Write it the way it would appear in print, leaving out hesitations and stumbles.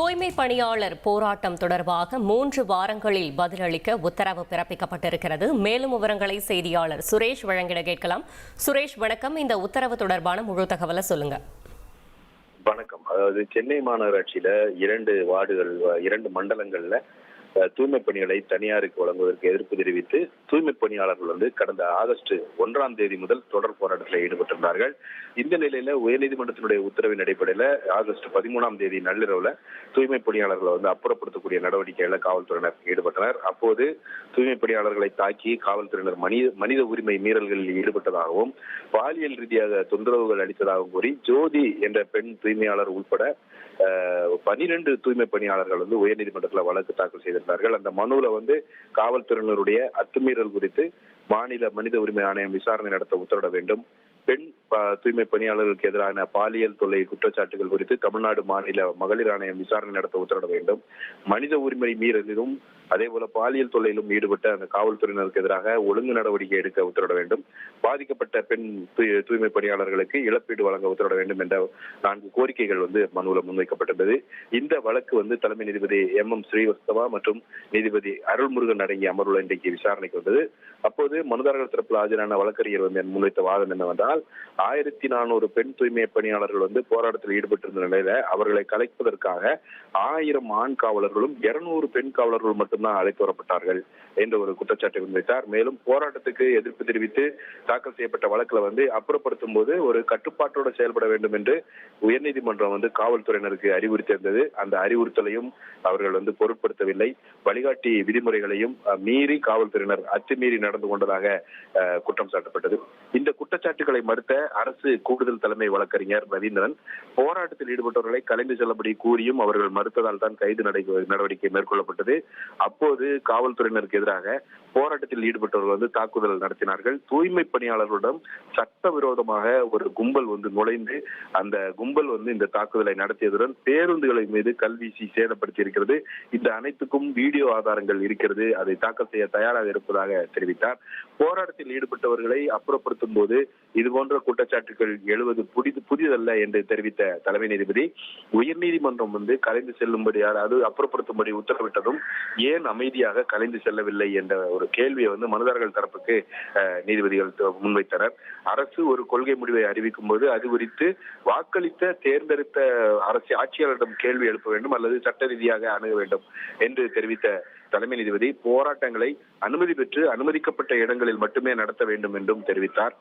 தூய்மை பணியாளர் போராட்டம் தொடர்பாக 3 வாரங்களில் பதிலளிக்க உத்தரவு பிறப்பிக்கப்பட்டிருக்கிறது. மேலும் விவரங்களை செய்தியாளர் சுரேஷ் வழங்கிட கேட்கலாம். சுரேஷ் வணக்கம். இந்த உத்தரவு தொடர்பான முழு தகவலை சொல்லுங்க. வணக்கம். அதாவது சென்னை மாநகராட்சியில 2 வார்டுகள் 2 மண்டலங்கள்ல தூய்மை பணிகளை தனியாருக்கு வழங்குவதற்கு எதிர்ப்பு தெரிவித்து தூய்மை பணியாளர்கள் கடந்த ஆகஸ்ட் 1ஆம் தேதி முதல் தொடர் போராட்டத்தில் ஈடுபட்டிருந்தார்கள். இந்த நிலையில உயர்நீதிமன்றத்தினுடைய உத்தரவின் அடிப்படையில ஆகஸ்ட் 13ஆம் தேதி நள்ளிரவுல தூய்மை பணியாளர்களை அப்புறப்படுத்தக்கூடிய நடவடிக்கைகளை காவல்துறையினர் ஈடுபட்டனர். அப்போது தூய்மை பணியாளர்களை தாக்கி காவல்துறையினர் மனித உரிமை மீறல்களில் ஈடுபட்டதாகவும் பாலியல் ரீதியாக தொந்தரவுகள் அளித்ததாகவும் கூறி ஜோதி என்ற பெண் தூய்மையாளர் உட்பட 12 தூய்மை பணியாளர்கள் உயர்நீதிமன்றத்தில் வழக்கு தாக்கல் செய்திருந்தார்கள். அந்த மனுவில் காவல்துறையினருடைய அத்துமீறல் குறித்து மாநில மனித உரிமை ஆணையம் விசாரணை நடத்த உத்தரவிட வேண்டும். பெண் தூய்மை பணியாளர்களுக்கு எதிரான பாலியல் தொல்லை குற்றச்சாட்டுகள் குறித்து தமிழ்நாடு மாநில மகளிர் ஆணையம் விசாரணை நடத்த உத்தரவிட வேண்டும். மனித உரிமை மீறலிலும் அதே போல பாலியல் தொல்லையிலும் ஈடுபட்ட அந்த காவல்துறையினருக்கு எதிராக ஒழுங்கு நடவடிக்கை எடுக்க உத்தரவிட வேண்டும். பாதிக்கப்பட்ட பெண் தூய்மை பணியாளர்களுக்கு இழப்பீடு வழங்க உத்தரவிட வேண்டும் என்ற 4 கோரிக்கைகள் மனுவில் முன்வைக்கப்பட்டிருந்தது. இந்த வழக்கு தலைமை நீதிபதி MM ஸ்ரீவஸ்தவா மற்றும் நீதிபதி அருள்முருகன் அடங்கிய அமர்வுல இன்றைக்கு விசாரணைக்கு வந்தது. அப்போது மனுதாரர்கள் தரப்பில் ஆஜரான வழக்கறிஞர் முன்வைத்த வாதம் என்னவென்றால் 1400 பெண் தூய்மை பணியாளர்கள் போராட்டத்தில் ஈடுபட்டிருந்த நிலையில அவர்களை கலைப்பதற்காக 1000 ஆண் காவலர்களும் 200 பெண் காவலர்கள் மட்டும்தான் அழைத்து வரப்பட்டார்கள் என்ற ஒரு குற்றச்சாட்டை முன்வைத்தார். மேலும் போராட்டத்துக்கு எதிர்ப்பு தெரிவித்து தாக்கல் செய்யப்பட்ட வழக்குல அப்புறப்படுத்தும் போது ஒரு கட்டுப்பாட்டோடு செயல்பட வேண்டும் என்று உயர்நீதிமன்றம் காவல்துறையினருக்கு அறிவுறுத்தியிருந்தது. அந்த அறிவுறுத்தலையும் அவர்கள் பொருட்படுத்தவில்லை. வழிகாட்டி விதிமுறைகளையும் மீறி காவல்துறையினர் அத்துமீறி நடந்து கொண்டதாக குற்றம் சாட்டப்பட்டது. இந்த குற்றச்சாட்டுகளை மறுத்த அரசு கூடுதல் தலைமை வழக்கறிஞர் ரவீந்திரன் போராட்டத்தில் ஈடுபட்டவர்களை கலைந்து செல்லப்படி கூறியும் அவர்கள் மறுத்ததால் தான் கைது நடவடிக்கை மேற்கொள்ளப்பட்டது. அப்போது காவல்துறையினருக்கு எதிராக போராட்டத்தில் ஈடுபட்டவர்கள் தாக்குதல் நடத்தினார்கள். தூய்மை பணியாளர்களிடம் சட்டவிரோதமாக ஒரு கும்பல் நுழைந்து அந்த கும்பல் இந்த தாக்குதலை நடத்தியதுடன் பேருந்துகளை மீது கல்வீசி சேதப்படுத்தி இருக்கிறது. இந்த அனைத்துக்கும் வீடியோ ஆதாரங்கள் இருக்கிறது. அதை தாக்கல் செய்ய தயாராக இருப்பதாக தெரிவித்தார். போராட்டத்தில் ஈடுபட்டவர்களை அப்புறப்படுத்தும் போது இதுபோன்ற குற்றச்சாட்டுகள் எழுவது புதிதல்ல என்று தெரிவித்த தலைமை நீதிபதி உயர்நீதிமன்றம் கலைந்து செல்லும்படி யாராவது அப்புறப்படுத்தும்படி உத்தரவிட்டதும் ஏன் அமைதியாக கலைந்து செல்லவில்லை என்ற ஒரு கேள்வியை மனுதாரர்கள் தரப்புக்கு நீதிபதிகள் முன்வைத்தனர். அரசு ஒரு கொள்கை முடிவை அறிவிக்கும் போது அது குறித்து வாக்களித்த தேர்ந்தெடுத்த அரசு ஆட்சியாளரிடம் கேள்வி எழுப்ப வேண்டும் அல்லது சட்ட ரீதியாக அணுக வேண்டும் என்று தெரிவித்த தலைமை நீதிபதி போராட்டங்களை அனுமதி பெற்று அனுமதிக்கப்பட்ட இடங்களில் மட்டுமே நடத்த வேண்டும் என்றும் தெரிவித்தார்.